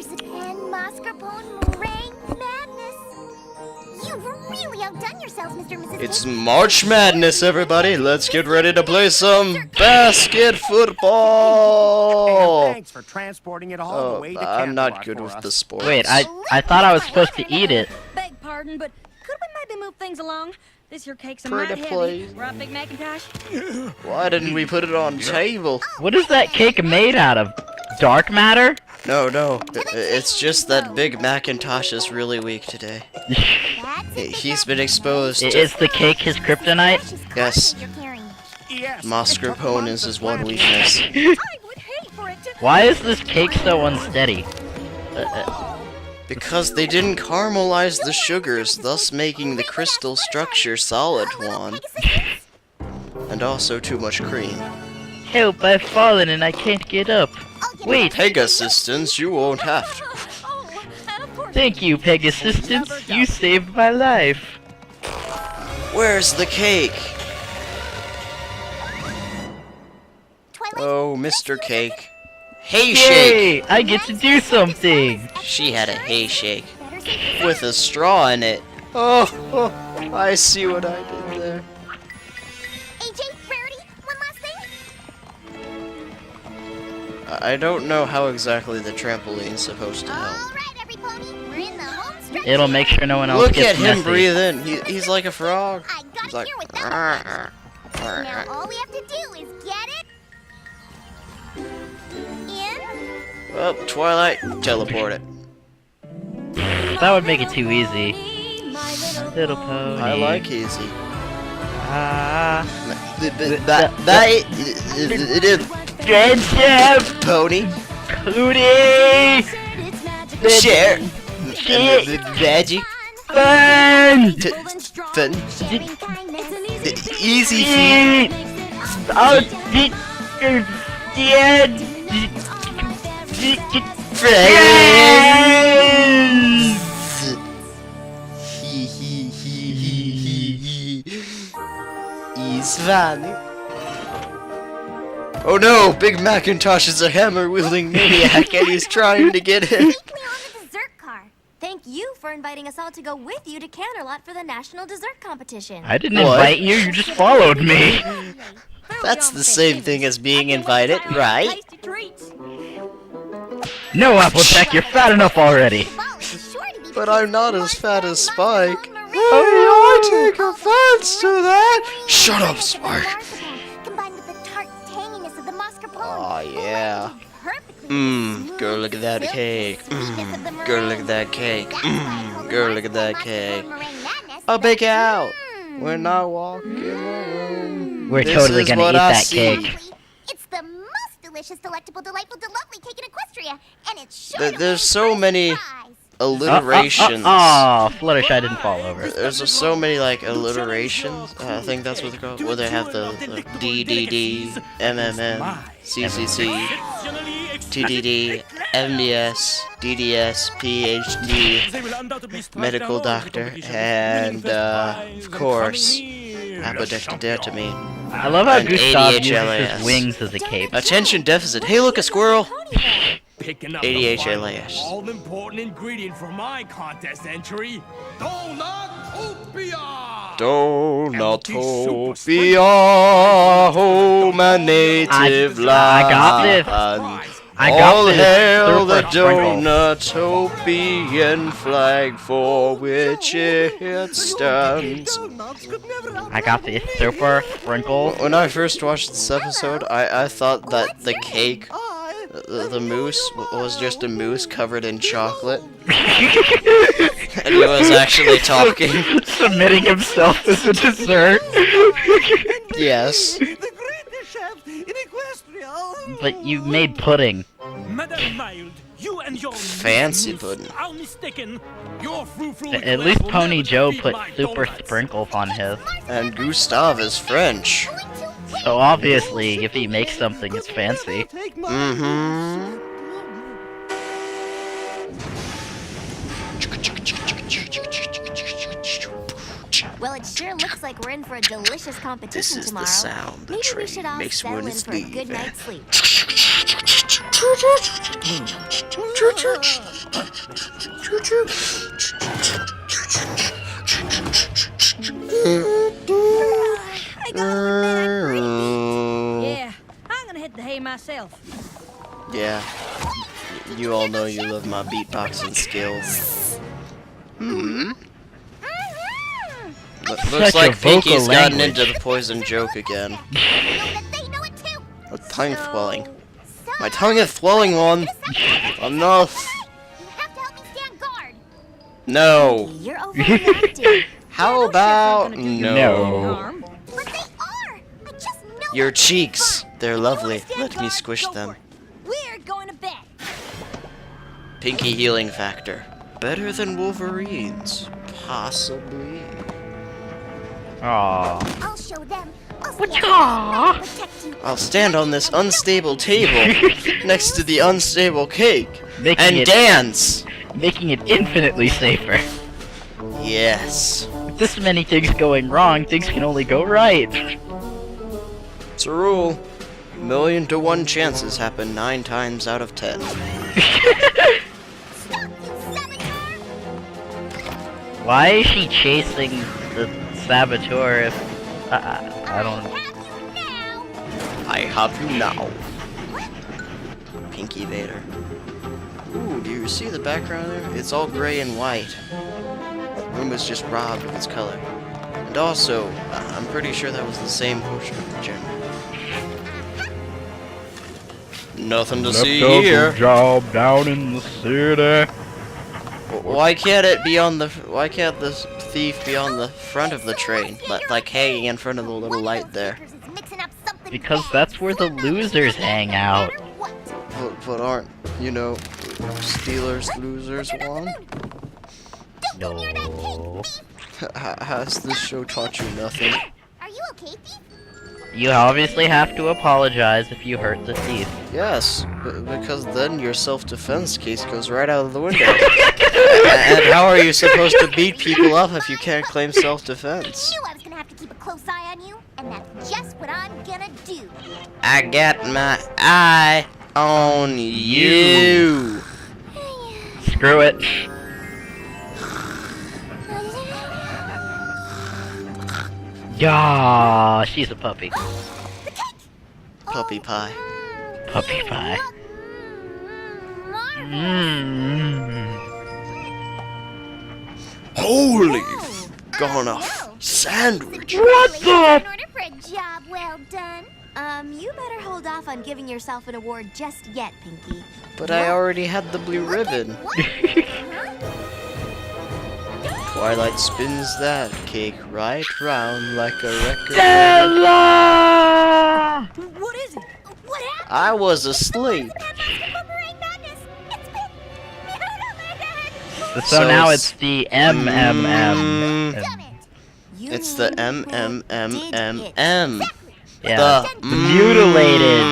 marzipan, mascarpone, meringue, madness. You've really outdone yourselves, Mr. and Mrs. It's Cake. March Madness, everybody. Let's get ready to play some basket football. Thanks for transporting it all the way to I'm not Camelot good for with us. the sports. Wait, I thought I was supposed to eat it. Beg pardon, but could we maybe move things along? This here cake's a Pretty mite heavy. please. Right, Big Macintosh? Why didn't we put it on table? What is that cake made out of? Dark matter? No. It's just that Big Macintosh is really weak today. That's it, He's been exposed to... Is the cake his kryptonite? Yes. You're carrying. Yes. Mascarpone is his one weakness. I would hate for it to... Why is this cake so unsteady? Because they didn't caramelize the sugars, thus making the crystal structure solid one. And also too much cream. Help, I've fallen and I can't get up. Wait, Pegassistance, you won't have to. Oh, and of course... thank you, Pegassistance. You saved my life. Where's the cake? Twilight, Oh, Mr. Cake. Hay shake! Yay! I get to do something. She had a hay shake. better safe than With a straw in it. Oh, I see what I did there. AJ, Rarity, one last thing. I don't know how exactly the trampoline's supposed to help. All right, every pony, we're in the home stretch. It'll make sure no one else Look gets at him messy. breathe in. He's like a frog. I got He's like... here with that one. Now all we have to do is get it in. Well, Twilight, teleport it. That would make it too easy. Little pony. I like easy. Ah. It is Friendship! pony. Pony! Share. Shit. Magic. Fun! Fun. Sharing kindness. Easy feet. Oh, dead! Friends. He's funny. Oh no, Big Macintosh is a hammer-wielding maniac and he's trying to get him. Safely on the dessert car. Thank you for inviting us all to go with you to Canterlot for the national dessert competition. I didn't What? invite you, you just followed me. That's the same thing as being invited, right? Tasty treats. No, Applejack, you're fat enough already. Ball is sure to be But I'm not as fat as Spike. Mascarpone I take offense to that. Shut up, Spike. Combined with the tart tanginess of the mascarpone. Aw, yeah. Perfectly Mmm, girl, look at that cake. Mmm, girl, look at that cake. Mmm, girl, look at that cake. I'll bake out. We're not walking alone. We're This totally is gonna what eat I that see. cake. It's the most delicious, delectable, delightful, delovely cake in Equestria, and it's sure to There's win so first many prize. alliterations. Oh, Fluttershy didn't fall over. There's just so many like alliterations. I think that's what they're called. Where they have the DDD, MMM, CCC, TDD, MDS, DDS, PhD, medical doctor, and of course, apodectodertomy. I love how And Gustav uses ADHLAS. his wings as a cape. Attention deficit. Hey, look, a squirrel. Picking up ADHLAS. the all-important ingredient for my contest entry, Donutopia! Donutopia, oh my native I land. got this. I got All this hail the super sprinkle. Donut-topian flag for which it stands. I got the super sprinkle. When I first watched this episode, I thought that the cake, the moose, was just a moose covered in chocolate. And he was actually talking. Submitting himself as a dessert. Yes. But you made pudding. Madame Mild, you and your Fancy moose pudding. are mistaken. Your frou-frou At eclairs least will Pony never Joe defeat put my super donuts. sprinkles on his. And Gustav is French. So obviously, if he makes something, it's fancy. Mm-hmm. Well, it sure looks like we're in for a delicious competition This is tomorrow. the sound the Maybe we train should all makes settle when in it's for a good leaving. night's sleep. I got one man I Yeah, I'm gonna hit the hay myself. Yeah. You all know you love my beatboxing skills. Hmm. Looks Such a like vocal Pinky's gotten language. into the poison joke again. They know it too. With tongue swelling. My tongue is swelling on. Enough. You have to help me stand guard. No. You're overreacting. How about no? Harm. But they are. I just know Your it. cheeks. They're lovely. Stand Let me guard, squish go them. for it. We're going to bed. Pinky healing factor. Better than Wolverine's. Possibly. Aww. I'll show them. Aw. Protect you. I'll stand on this unstable table next to the unstable cake Making and it dance. making it infinitely safer. Yes. With this many things going wrong, things can only go right. It's a rule. 1,000,000 to 1 chances happen 9 times out of 10. Stop, you saboteur. Why is she chasing the saboteur if... I don't... I have you now. I have you now. Pinky Vader. Ooh, do you see the background there? It's all gray and white. The room is just robbed of its color. And also, I'm pretty sure that was the same portion of the gym. Nothing to see here. job down in the city. Why can't it be on the? Why can't the thief be on the front of the train, like hanging in front of the little light there? Because that's where the losers hang out. But aren't, you know, Steelers losers won? No. Has this show taught you nothing? Are you okay, thief? You obviously have to apologize if you hurt the thief. Yes, because then your self-defense case goes right out of the window. And how are you supposed to beat people up if you can't claim self-defense? I knew I was gonna have to keep a close eye on you, and that's just what I'm gonna do. I got my eye on you. Screw it. Yeah, she's a puppy. Puppy pie. Puppy pie. Marvelous. Holy Oh, gonna no. sandwich. What the? In order for a job well done. You better hold off on giving yourself an award just yet, Pinky. But I already had the blue ribbon. Twilight spins that cake right round like a record. Stella! What is it? What happened? I was asleep. So now it's the MMM. Done it. It's the MMMMM. Yeah. The mutilated.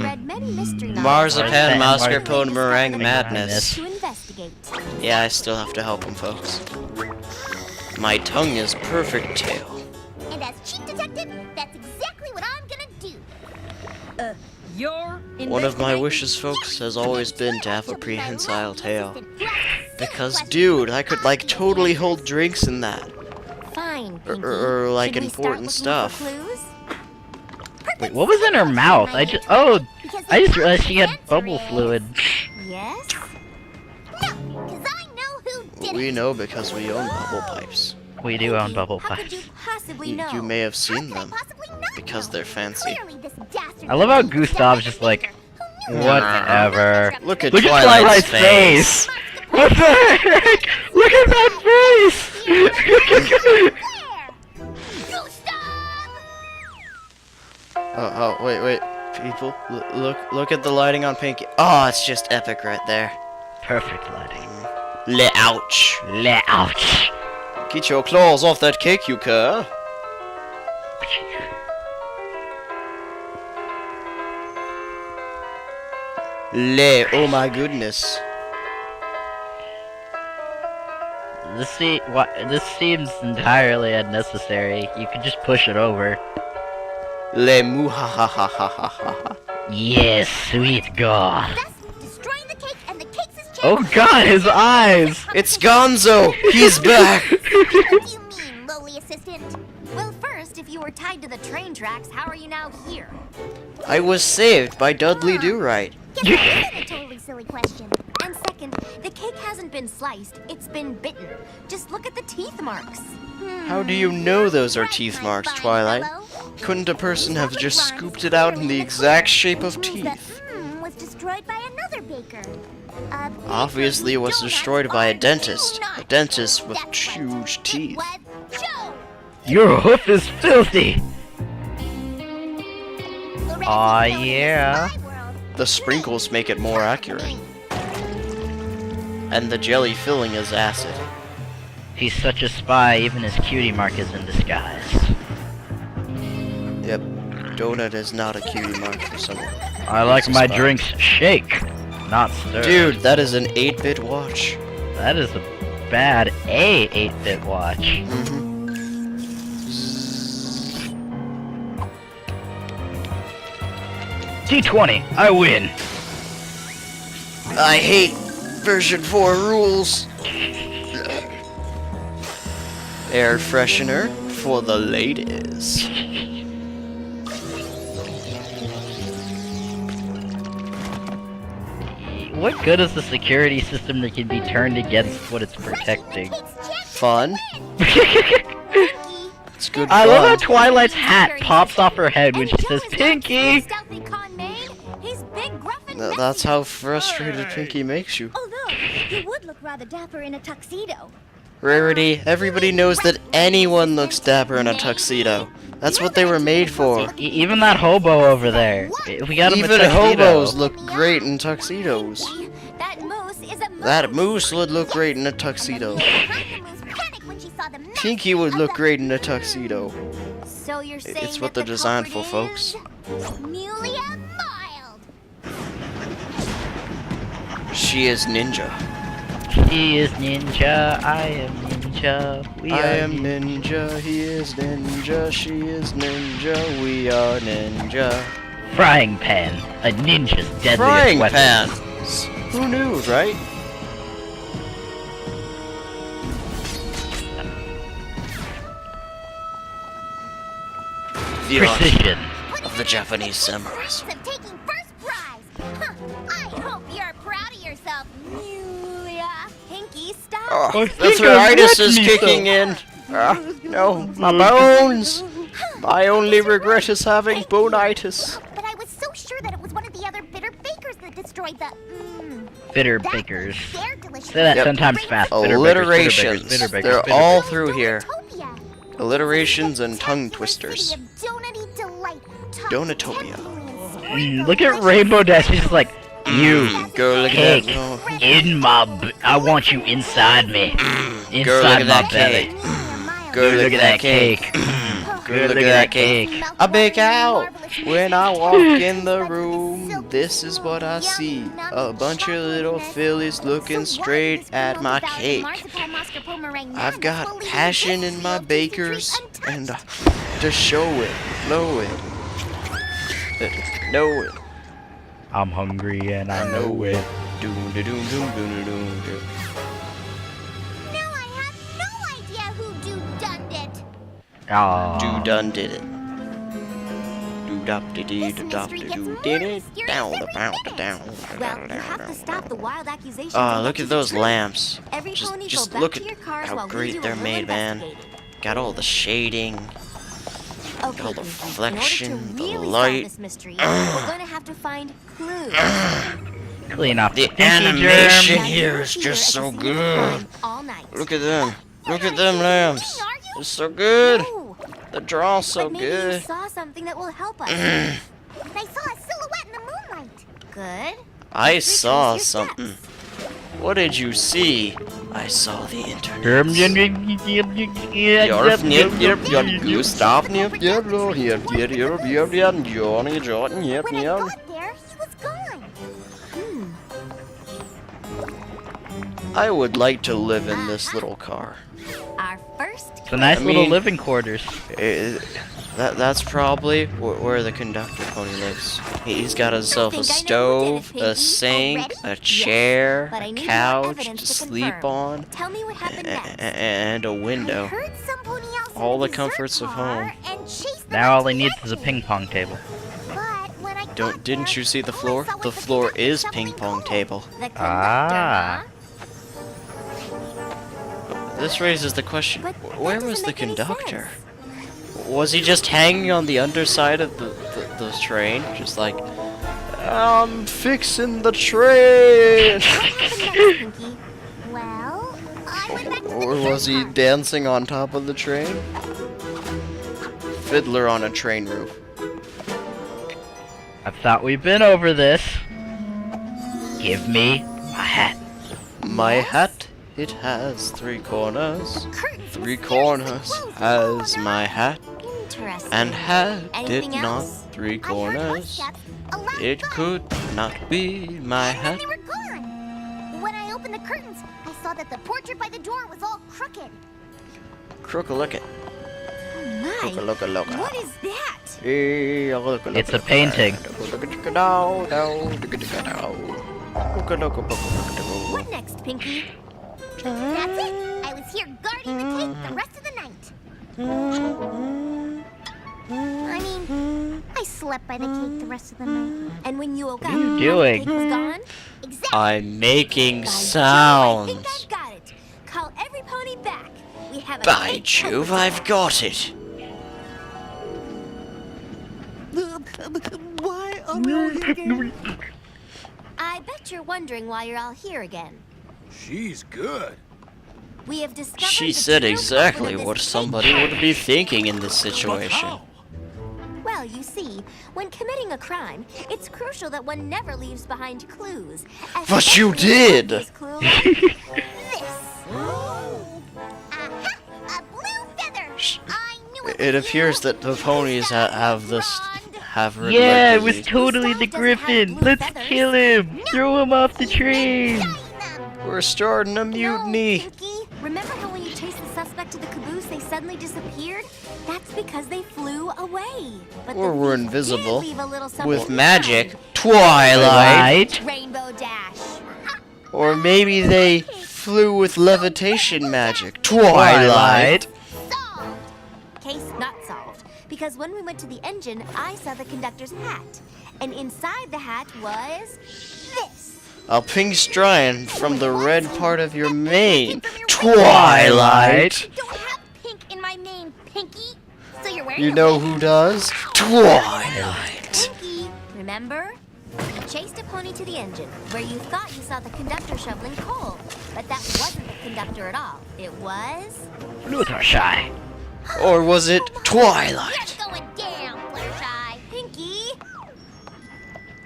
Read many mystery novels Marzipan, Marzipan, mascarpone, meringue madness. madness. to investigate. Yeah, I still have to help him, folks. My tongue is perfect tail. And as chief detective, that's exactly what I'm gonna do. You're One of my wishes, folks, has always been to have a prehensile tail. Because, dude, I could, like, totally hold drinks in that. Fine, Pinky. Or like, Should we start important looking stuff. for clues? Wait, what was in her mouth? I just realized she had bubble fluid. Yes? No, because I know who did We it. know because we own bubble pipes. We do own bubble How could pipes. you possibly You, know? you may have How seen could I them possibly not because know? they're fancy. Clearly this dastard I love how was Gustav's just like, Who knew whatever. Look at Look at Twilight's Twilight's face! What the heck? Look at that face! Where? Gustav! Oh, wait. People, look at the lighting on Pinky. Oh, it's just epic right there. Perfect lighting. Ouch. Ouch! Get your claws off that cake, you cur. Oh my goodness. This seems entirely unnecessary. You could just push it over. Moo ha ha ha ha ha ha ha. Yes, sweet God. Thus, destroying the cake and the cake's Oh god, his eyes! It's Gonzo! He's back! What do you mean, lowly assistant? Well, first, if you were tied to the train tracks, how are you now here? I was saved by Dudley Do-Right. Yes, that isn't a totally silly question. And second, the cake hasn't been sliced, it's been bitten. Just look at the teeth marks. How do you know those are teeth my marks, fine Twilight? fellow. Couldn't a person have just scooped it out in the exact shape of Proves that, teeth? was destroyed by another baker. A baker Obviously, it whose was donuts destroyed by a are dentist. A donuts. dentist with That's what huge it teeth. was. Joe! Your hoof is filthy! Lorenzo's Aw, known in yeah. my world. The sprinkles make it more accurate. And the jelly filling is acid. He's such a spy, even his cutie mark is in disguise. Yep, donut is not a cutie mark for someone. I like He's a my spy. drinks shake, not stirred. Dude, that is an 8-bit watch. That is a bad 8-bit watch. Mm-hmm. D20, I win. I hate version 4 rules. Air freshener for the ladies. What good is the security system that can be turned against what it's protecting? Fun. It's good I love how fun. Twilight's hat pops off her head when she says Pinky! That's how frustrated Pinky makes you. Although, he would look rather dapper in a tuxedo. Rarity, everybody knows that anyone looks dapper in a tuxedo. That's what they were made for. Even that hobo over there. If we got him a Even tuxedo. hobos look great in tuxedos. That moose is a moose. That moose would look great in a tuxedo. Pinky would look great in a tuxedo. So you're saying It's what that they're the designed for, culprit folks. is Amelia Mild. She is ninja. He is ninja, I am ninja, we I are am ninja, he is ninja, she is ninja, we are ninja. Frying pan, a ninja's deadliest Frying weapon. pans! Who knew, right? The art Precision. of the Japanese samurais. Of taking first prize. Huh. I hope you're proud of yourself, Amelia. Pinky, stop. Oh, think the I've arthritis met is me kicking in. No, my bones. My only regret is having bonitis. But I was so sure that it was one of the other bitter bakers that destroyed the. Bitter that bakers. was their delicious. Say that Yep. 10 times fast. Alliterations. Bitter bakers, They're bitter all bakers. through here. Donutopia. Alliterations and tongue Spectacular twisters. city of donut-y delight. Donutopia. Look at Rainbow Dash, she's just like, you, Go look cake, at that. in my I want you inside me. Go look Inside at my that belly. cake. Go Look at that cake. Go look at that cake. I bake out when I walk in the room. This is what I see. A bunch of little fillies looking straight at my cake. I've got passion in my bakers and to show it, blow it, know it. I'm hungry and I know it. Doom da doom doom doom doom doom. Now I have no idea who done it. Aww. Do done did it. Do dop dee dee This do dop mystery dee gets do more did it. mysterious Down the every bound minute. down. Well, you have to stop the wild accusations. Look at those lamps. Every pony Just go back look to at your cars how while we great do a they're little made, man. investigating. Got all the shading. Okay, all the Pinky, reflection, in order to the really light. solve this mystery, we're going to have to find clues. Clean up The pinky animation germ. here is just so good. All night. Look at them. Look at them lamps. It's so good. No, The draw's so but maybe you good. saw something that will help us. I saw a silhouette in the moonlight. Good. I Let's saw retrace your something. steps. What did you see? I saw the internet. Yarf, Yarf, nip, yip, yip, Gustav, nip, yip, lo, yip, yip, yip, yip, yip, Johnny, Jordan, yip, When I yip. got there, he was gone. I would like to live in this little car. Our first It's a nice I little mean- living quarters. That's probably where the conductor pony lives. He's got himself a stove, a sink, a chair, a couch to sleep on, Tell me what happened next. and a window. I heard some pony else in All the dessert comforts of car home. and chased them Now out all to he the needs is a exit. ping pong table. But when I got Didn't there, you see the all I floor? saw was The floor conductor is shoveling ping pong coal. table. The conductor, Ah. huh? This raises the question, But that where doesn't was the make any conductor? sense. Was he just hanging on the underside of the train? Just like, I'm fixing the train! What happened next, Pinky? Well, I went back to the Or was he dessert car. dancing on top of the train? Fiddler on a train roof. I thought we've been over this. Give me my hat. My hat, it has 3 corners. Curtains 3 mysteriously corners closed has all my night. hat. Interesting. And had it Anything not else? 3 I heard corners, footsteps, a loud it thud, could not be my and then hat. they were gone. When I opened the curtains, I saw that the portrait by the door was all crooked. Crook-a-look-it. Oh my! Crook-a-look-a-look-a. What is that? It's a painting. What next, Pinky? That's it. I was here guarding the cake the rest of the night. I mean, I slept by the cake the rest of the night. And when you woke up, What are you the doing? cake was gone? Exactly. I'm making By Jove, I sounds. think I've got it. Call every pony back. We have a By cake Jove, hunt. I've got it. Why are we all here again? I bet you're wondering why you're all here again. She's good. We have discovered She the said true exactly culprit of what this somebody cake. would be thinking in this But situation. how? Well, you see, when committing a crime, it's crucial that one never leaves behind clues. But you Especially did! obvious clue like this. Aha! A blue feather! I knew it It was appears you. that the ponies have this have red Yeah, it leg was disease. totally the Griffin. Let's kill him. Throw him off the train. Giant them. We're starting a mutiny. No, Pinky. Remember how when you chased the suspect to the caboose, they suddenly disappeared? That's because they flew away. But Or the were thief invisible. did leave a little something With magic, behind. Twilight. Rainbow Dash. Or maybe they flew with levitation magic, Twilight. Solved. Case not solved. Because when we went to the engine, I saw the conductor's hat. And inside the hat was this. A pink strand from the red part of your mane, Twilight. You don't have pink in my name, Pinky. So you're wearing You a know wig. who does? Twilight. Pinky, remember? You chased a pony to the engine, where you thought you saw the conductor shoveling coal. But that wasn't the conductor at all. It was... Fluttershy. Or was it You're Twilight? going down, Fluttershy. Pinky.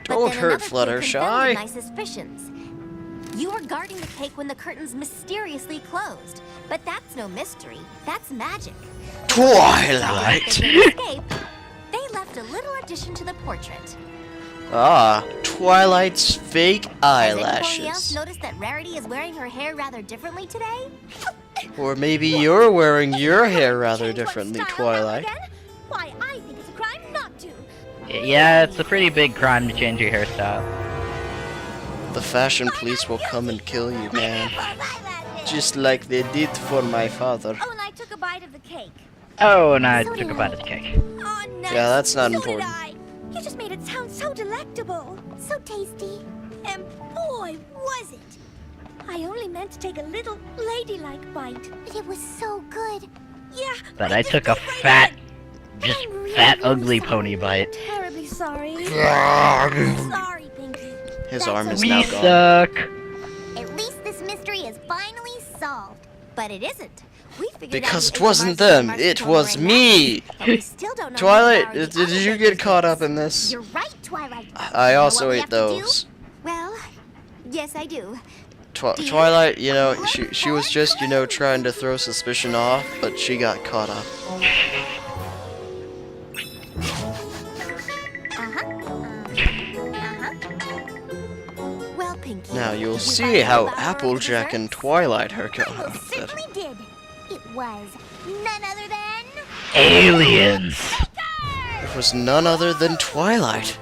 Don't hurt Fluttershy. My suspicions. You were guarding the cake when the curtains mysteriously closed. But that's no mystery. That's magic. Twilight. They didn't escape. They left a little addition to the portrait. Ah, Twilight's fake Has anybody else eyelashes. noticed that Rarity is wearing her hair rather differently today? Or maybe you're wearing your hair rather Change one differently, style now Twilight. again? Why, I think it's a crime not to. Yeah, it's a pretty big crime to change your hairstyle. The fashion police will come and kill you, man. Just like they did for my father. Oh, and I took a bite of the cake. Oh, and I So took a did bite I. of the cake. Oh, nice. Yeah, that's not So important. Did I. You just made it sound so delectable. So tasty. And boy, was it. I only meant to take a little ladylike bite. But it was so good. Yeah. But I just took a bit right fat, in. just I'm really, fat, really ugly sorry. pony bite. Terribly sorry. Sorry, Pinky. His That's arm is okay. now We gone. suck. At least this mystery is finally solved. But it isn't. We figured Because out it who wasn't Marcy them, and it Marcy was were me. but we still don't know who Twilight, devoured the did other you baker's get caught up cakes. in this? You're right, Twilight. I You know also what we ate have to do? those. Well, yes, I do. Twilight, you know, she was just, you know, trying to throw suspicion off, but she got caught up. Well, Pinky. Now you'll did you see find out how about our Applejack and desserts? Twilight are I going most with it. certainly did. It was none other than Aliens. was none other than Twilight.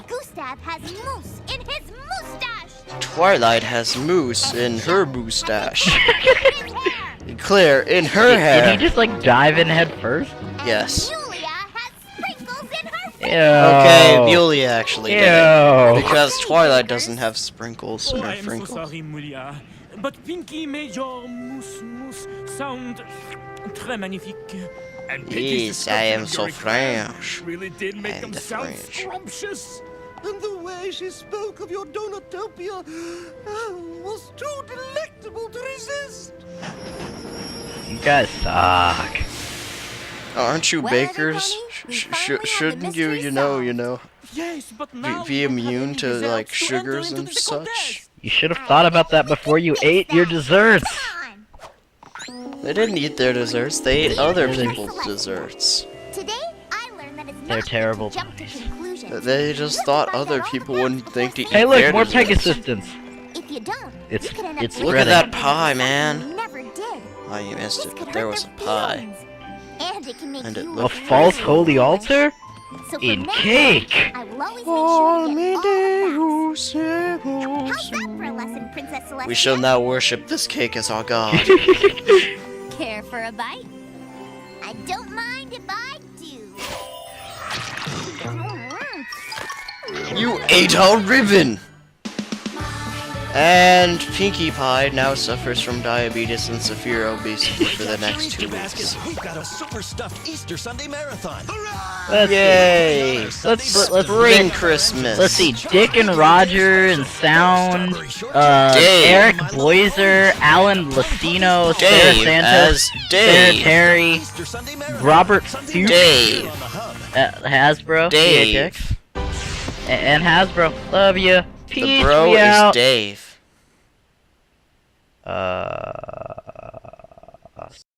Gustav has moose in his mustache. Twilight has moose in her mustache. His hair. Claire in her hair. Did he just like dive in head first? Yes. Julia has sprinkles in her face. Okay, Bulia actually did it. Ew. Because Twilight doesn't have sprinkles in Oh, her I am so frinkles. sorry, Mulia. But Pinky made your mousse sound très magnifique. And Pinky's Yes, I am description so of your exam French. really did make I'm them the sound French. scrumptious. And the way she spoke of your Donutopia was too delectable to resist. You guys suck. Aren't you Well, bakers? everybody, we finally have the Shouldn't mystery you know, Yes, but now be we don't have immune any to desserts like to enter sugars into and the such? contest. You should have thought about that before you ate your desserts. Come on. They didn't eat their desserts. They ate other They're- people's desserts. Today, I learned that it's They're not good terrible to jump to conclusions. They just thought other people wouldn't think to eat Hey, look, their more desserts. Pegasusistance. If you don't, It's- you could end up it's doing Look at spreading. that pie, something man. you never did. Oh, you missed This it. could There hurt was a their pie. feelings. And it can make And it you looked- A look false really holy foolish. altar? So In from now on, cake. I will always make sure to get all the facts. How's that for a lesson, Princess Celestia? We shall now worship this cake as our god. Care for a bite? I don't mind if I do. You ate our ribbon! And Pinkie Pie now suffers from diabetes and severe obesity for the next 2 weeks. We've got a super stuffed Easter Sunday marathon. Let's Yay! let's Spring Christmas! Let's see, Dick and Roger and Sound, Dave. Eric Boiser, Alan Lacino, Sarah Dave Santos, as Sarah Dave. Terry, Easter Sunday marathon. Robert Sunday Fuchs, Dave. on the hub. Hasbro, Dave. PHX, and Hasbro. Love you. The Peace bro me is out. Dave.